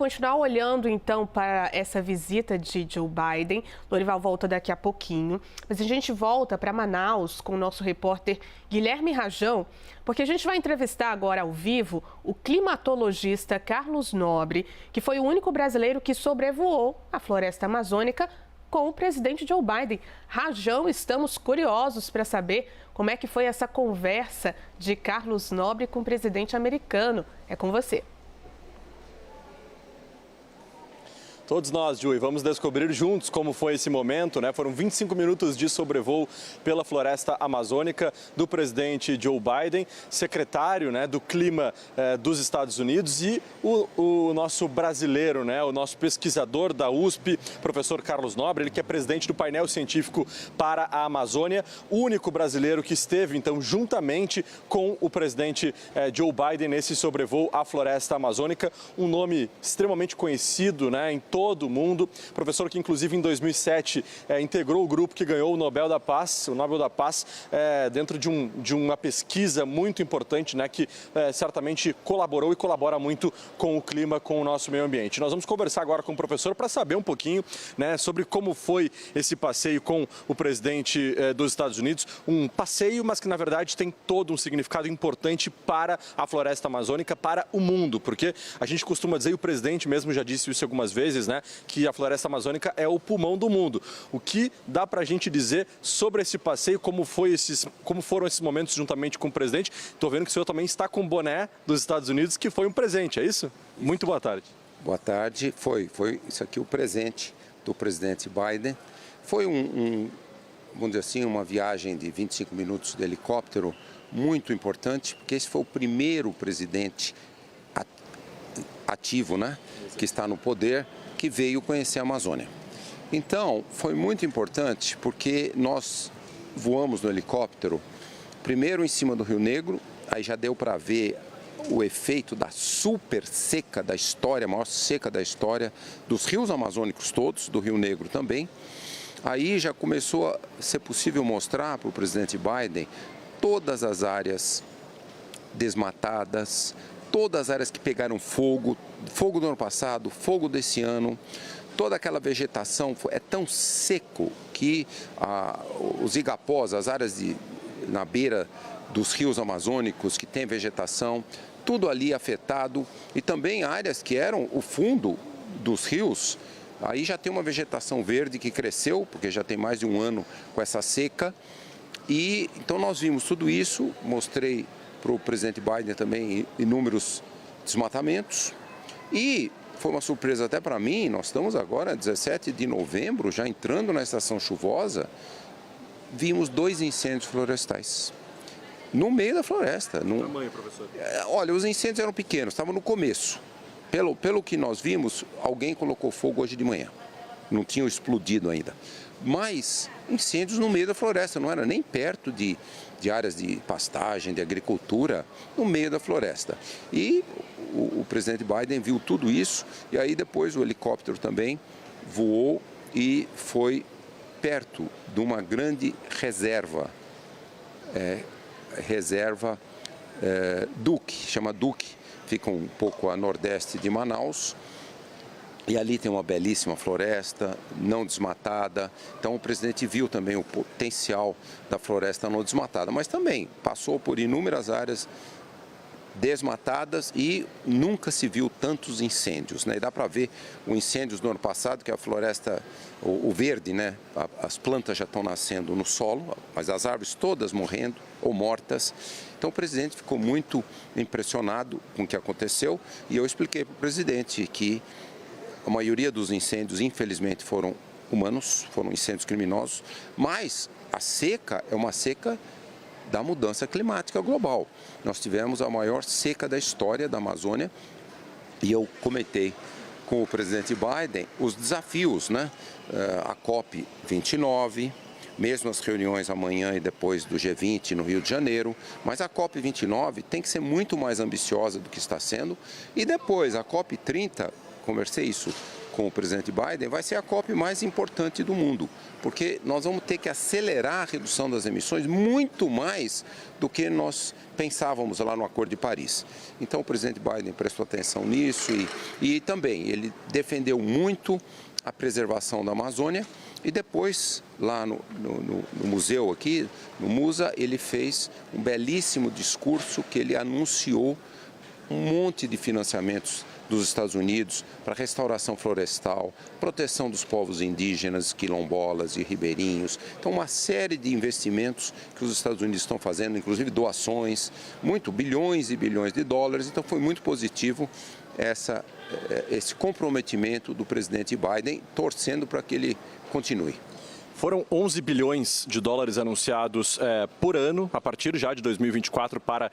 Continuar olhando então para essa visita de Joe Biden. Lorival volta daqui a pouquinho, mas a gente volta para Manaus com o nosso repórter Guilherme Rajão, porque a gente vai entrevistar agora ao vivo o climatologista Carlos Nobre, que foi o único brasileiro que sobrevoou a floresta amazônica com o presidente Joe Biden. Rajão, estamos curiosos para saber como é que foi essa conversa de Carlos Nobre com o presidente americano. É com você. Todos nós, Ju, vamos descobrir juntos como foi esse momento, né? Foram 25 minutos de sobrevoo pela floresta amazônica do presidente Joe Biden, secretário, né, do clima dos Estados Unidos, e o nosso brasileiro, né, o nosso pesquisador da USP, professor Carlos Nobre, ele que é presidente do painel científico para a Amazônia, o único brasileiro que esteve, então, juntamente com o presidente Joe Biden nesse sobrevoo à floresta amazônica, um nome extremamente conhecido, né, em todo o mundo, professor que inclusive em 2007 integrou o grupo que ganhou o Nobel da Paz, dentro de uma pesquisa muito importante, né, que certamente colaborou e colabora muito com o clima, com o nosso meio ambiente. Nós vamos conversar agora com o professor para saber um pouquinho, né, sobre como foi esse passeio com o presidente dos Estados Unidos, um passeio, mas que na verdade tem todo um significado importante para a floresta amazônica, para o mundo, porque a gente costuma dizer, e o presidente mesmo já disse isso algumas vezes, né, que a floresta amazônica é o pulmão do mundo. O que dá para a gente dizer sobre esse passeio, como foram esses momentos juntamente com o presidente? Estou vendo que o senhor também está com o boné dos Estados Unidos, que foi um presente, é isso? Muito boa tarde. Boa tarde. Foi isso aqui o presente do presidente Biden. Foi vamos dizer assim, uma viagem de 25 minutos de helicóptero muito importante, porque esse foi o primeiro presidente ativo, né, que está no poder, que veio conhecer a Amazônia. Então, foi muito importante porque nós voamos no helicóptero, primeiro em cima do Rio Negro, aí já deu para ver o efeito da super seca da história, a maior seca da história, dos rios amazônicos todos, do Rio Negro também. Aí já começou a ser possível mostrar para o presidente Biden todas as áreas desmatadas, todas as áreas que pegaram fogo do ano passado, fogo desse ano, toda aquela vegetação é tão seco que os igapós, as áreas na beira dos rios amazônicos que tem vegetação, tudo ali afetado, e também áreas que eram o fundo dos rios, aí já tem uma vegetação verde que cresceu, porque já tem mais de um ano com essa seca, e então nós vimos tudo isso, mostrei para o presidente Biden também inúmeros desmatamentos, e foi uma surpresa até para mim, nós estamos agora, 17 de novembro, já entrando na estação chuvosa, vimos 2 incêndios florestais, no meio da floresta. Que tamanho, professor? Olha, os incêndios eram pequenos, estavam no começo. Pelo que nós vimos, alguém colocou fogo hoje de manhã, não tinham explodido ainda. Mas incêndios no meio da floresta, não era nem perto de áreas de pastagem, de agricultura, no meio da floresta. E o presidente Biden viu tudo isso, e aí depois o helicóptero também voou e foi perto de uma grande reserva, Duque, chama Duque, fica um pouco a nordeste de Manaus. E ali tem uma belíssima floresta, não desmatada. Então o presidente viu também o potencial da floresta não desmatada, mas também passou por inúmeras áreas desmatadas e nunca se viu tantos incêndios, né? E dá para ver os incêndios do ano passado, que a floresta, o verde, né? As plantas já estão nascendo no solo, mas as árvores todas morrendo ou mortas. Então o presidente ficou muito impressionado com o que aconteceu, e eu expliquei para o presidente que a maioria dos incêndios, infelizmente, foram humanos, foram incêndios criminosos, mas a seca é uma seca da mudança climática global. Nós tivemos a maior seca da história da Amazônia, e eu comentei com o presidente Biden os desafios, né? A COP29, mesmo as reuniões amanhã e depois do G20 no Rio de Janeiro, mas a COP29 tem que ser muito mais ambiciosa do que está sendo, e depois a COP30, conversei isso com com o presidente Biden, vai ser a COP mais importante do mundo, porque nós vamos ter que acelerar a redução das emissões muito mais do que nós pensávamos lá no Acordo de Paris. Então o presidente Biden prestou atenção nisso e também ele defendeu muito a preservação da Amazônia e depois lá no museu aqui, no MUSA, ele fez um belíssimo discurso que ele anunciou um monte de financiamentos dos Estados Unidos para restauração florestal, proteção dos povos indígenas, quilombolas e ribeirinhos. Então, uma série de investimentos que os Estados Unidos estão fazendo, inclusive doações, bilhões e bilhões de dólares. Então, foi muito positivo esse comprometimento do presidente Biden, torcendo para que ele continue. Foram 11 bilhões de dólares anunciados por ano, a partir já de 2024, para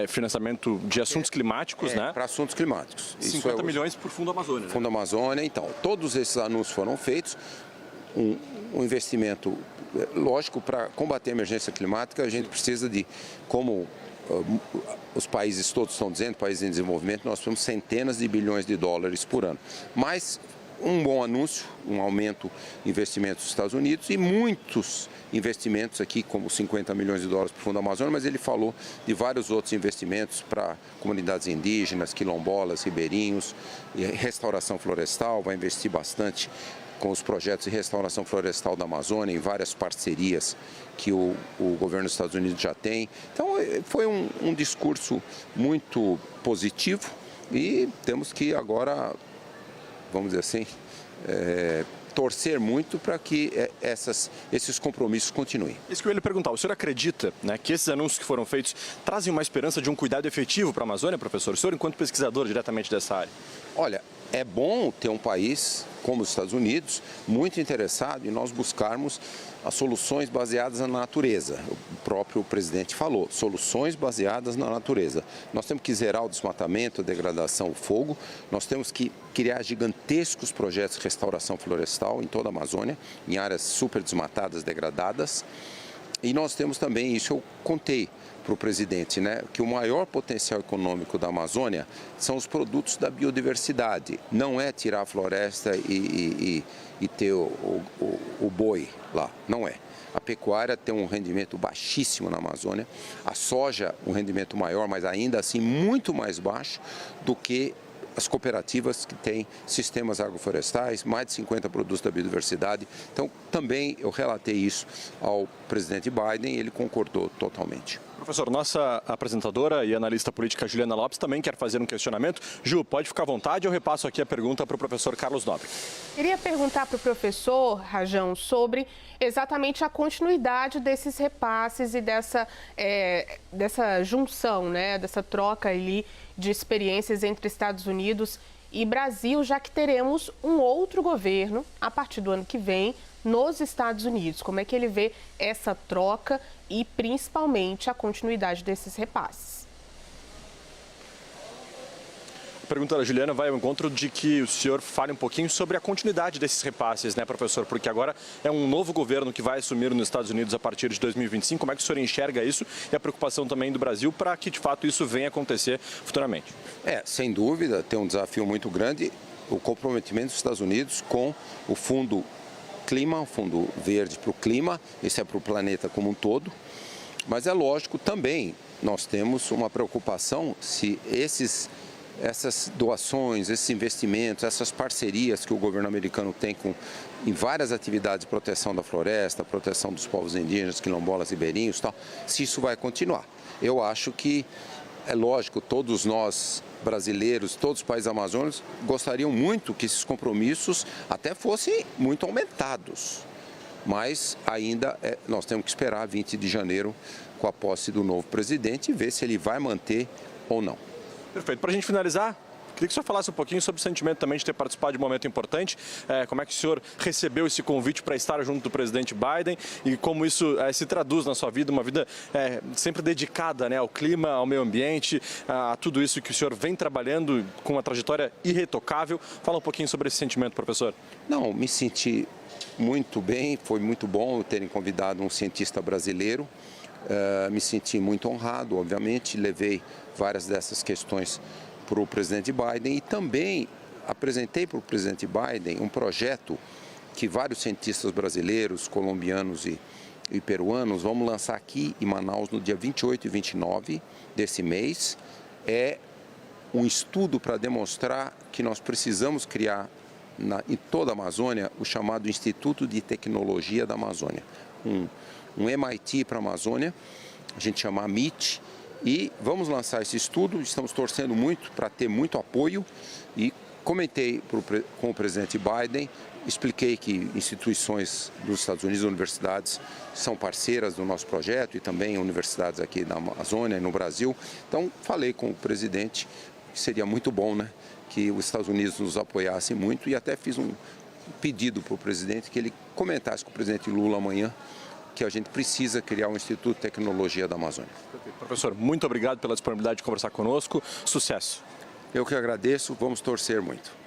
financiamento de assuntos climáticos, né? Para assuntos climáticos. 50 milhões por Fundo Amazônia. Fundo Amazônia, então, todos esses anúncios foram feitos. Um investimento, lógico, para combater a emergência climática, a gente precisa de, como os países todos estão dizendo, países em desenvolvimento, nós temos centenas de bilhões de dólares por ano. Mas um bom anúncio, um aumento de investimentos dos Estados Unidos e muitos investimentos aqui, como 50 milhões de dólares para o Fundo Amazônia, mas ele falou de vários outros investimentos para comunidades indígenas, quilombolas, ribeirinhos, e restauração florestal, vai investir bastante com os projetos de restauração florestal da Amazônia, em várias parcerias que o governo dos Estados Unidos já tem. Então, foi um discurso muito positivo e temos que agora, vamos dizer assim, torcer muito para que esses compromissos continuem. Isso que eu ia lhe perguntar, o senhor acredita, né, que esses anúncios que foram feitos trazem uma esperança de um cuidado efetivo para a Amazônia, professor? O senhor, enquanto pesquisador diretamente dessa área. Olha, é bom ter um país como os Estados Unidos muito interessado em nós buscarmos as soluções baseadas na natureza. O próprio presidente falou, soluções baseadas na natureza. Nós temos que zerar o desmatamento, a degradação, o fogo. Nós temos que criar gigantescos projetos de restauração florestal em toda a Amazônia, em áreas super desmatadas, degradadas. E nós temos também, isso eu contei para o presidente, né, que o maior potencial econômico da Amazônia são os produtos da biodiversidade. Não é tirar a floresta e ter o boi lá, não é. A pecuária tem um rendimento baixíssimo na Amazônia, a soja um rendimento maior, mas ainda assim muito mais baixo do que as cooperativas que têm sistemas agroflorestais, mais de 50 produtos da biodiversidade. Então, também eu relatei isso ao presidente Biden e ele concordou totalmente. Professor, nossa apresentadora e analista política Juliana Lopes também quer fazer um questionamento. Ju, pode ficar à vontade, eu repasso aqui a pergunta para o professor Carlos Nobre. Queria perguntar para o professor Rajão sobre exatamente a continuidade desses repasses e dessa junção, né, dessa troca ali de experiências entre Estados Unidos e Brasil, já que teremos um outro governo a partir do ano que vem nos Estados Unidos. Como é que ele vê essa troca e principalmente a continuidade desses repasses? A pergunta da Juliana vai ao encontro de que o senhor fale um pouquinho sobre a continuidade desses repasses, né, professor? Porque agora é um novo governo que vai assumir nos Estados Unidos a partir de 2025. Como é que o senhor enxerga isso e a preocupação também do Brasil para que, de fato, isso venha acontecer futuramente? Sem dúvida, tem um desafio muito grande, o comprometimento dos Estados Unidos com o Fundo Clima, o Fundo Verde para o Clima, esse é para o planeta como um todo. Mas é lógico também, nós temos uma preocupação se essas doações, esses investimentos, essas parcerias que o governo americano tem em várias atividades de proteção da floresta, proteção dos povos indígenas, quilombolas, ribeirinhos, tal, se isso vai continuar. Eu acho que, é lógico, todos nós brasileiros, todos os países amazônicos gostariam muito que esses compromissos até fossem muito aumentados. Mas ainda nós temos que esperar 20 de janeiro com a posse do novo presidente e ver se ele vai manter ou não. Perfeito. Para a gente finalizar, queria que o senhor falasse um pouquinho sobre o sentimento também de ter participado de um momento importante. Como é que o senhor recebeu esse convite para estar junto do presidente Biden e como isso se traduz na sua vida, uma vida sempre dedicada, né, ao clima, ao meio ambiente, a tudo isso que o senhor vem trabalhando com uma trajetória irretocável. Fala um pouquinho sobre esse sentimento, professor. Não, me senti muito bem, foi muito bom terem convidado um cientista brasileiro. Me senti muito honrado, obviamente, levei várias dessas questões para o presidente Biden e também apresentei para o presidente Biden um projeto que vários cientistas brasileiros, colombianos e peruanos vamos lançar aqui em Manaus no dia 28 e 29 desse mês. É um estudo para demonstrar que nós precisamos criar em toda a Amazônia o chamado Instituto de Tecnologia da Amazônia. Um MIT para a Amazônia, a gente chama MIT, e vamos lançar esse estudo. Estamos torcendo muito para ter muito apoio e comentei com o presidente Biden, expliquei que instituições dos Estados Unidos, universidades, são parceiras do nosso projeto e também universidades aqui na Amazônia e no Brasil. Então, falei com o presidente que seria muito bom, né, que os Estados Unidos nos apoiassem muito, e até fiz um pedido para o presidente que ele comentasse com o presidente Lula amanhã que a gente precisa criar um Instituto de Tecnologia da Amazônia. Professor, muito obrigado pela disponibilidade de conversar conosco. Sucesso! Eu que agradeço, vamos torcer muito.